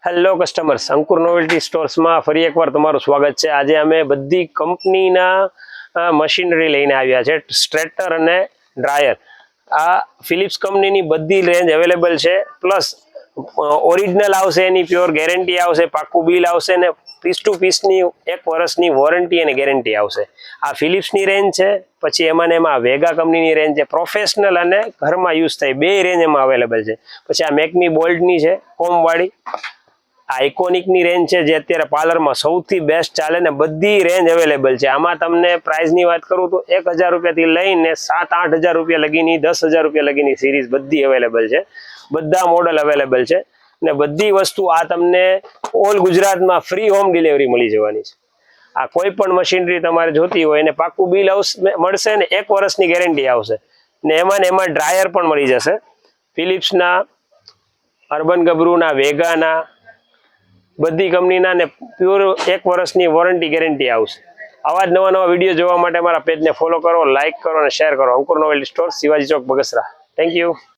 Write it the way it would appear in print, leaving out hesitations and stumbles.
Hello customers, અંકુર novelty સ્ટોર્સમાં ફરી એકવાર તમારું સ્વાગત છે. આજે અમે બધી કંપનીના મશીનરી લઈને આવ્યા છે, સ્ટ્રેટર અને ડ્રાયર. આ ફિલિપ્સ કંપનીની બધી રેન્જ અવેલેબલ છે. પ્લસ ઓરિજિનલ આવશે, એની પ્યોર ગેરંટી આવશે, પાક્કું બિલ આવશે ને પીસ ટુ પીસની 1 વર્ષની વોરંટી અને ગેરંટી આવશે. આ ફિલિપ્સની રેન્જ છે. પછી એમાં વેગા કંપનીની રેન્જ છે, પ્રોફેશનલ અને ઘરમાં યુઝ થાય બે રેન્જ એમાં અવેલેબલ છે. પછી આ મેકમી બોલ્ટની છે, કોમવાળી. આઇકોનિકની રેન્જ છે, જે અત્યારે પાર્લરમાં સૌથી બેસ્ટ ચાલે ને બધી રેન્જ અવેલેબલ છે. આમાં તમને પ્રાઇસની વાત કરું તો 1000 રૂપિયાથી લઈને 7-8 હજાર રૂપિયા લગીની, 10,000 રૂપિયા લગીની સિરીઝ બધી અવેલેબલ છે. બધા મોડલ અવેલેબલ છે ને બધી વસ્તુ આ તમને ઓલ ગુજરાતમાં ફ્રી હોમ ડિલિવરી મળી જવાની છે. આ કોઈ પણ મશીનરી તમારે જોતી હોય એને પાક્કું બિલ મળશે ને 1 વર્ષની ગેરંટી આવશે ને એમાં ડ્રાયર પણ મળી જશે. ફિલિપ્સના, અર્બન ગબરુના, વેગાના, બધી કંપનીના ને પ્યોર 1 વર્ષની વોરંટી ગેરંટી આવશે. આવા જ નવા વિડીયો જોવા માટે મારા પેજને ફોલો કરો, લાઇક કરો અને શેર કરો. Ankur novelty store, Shivaji Chowk, Bagasara. Thank you.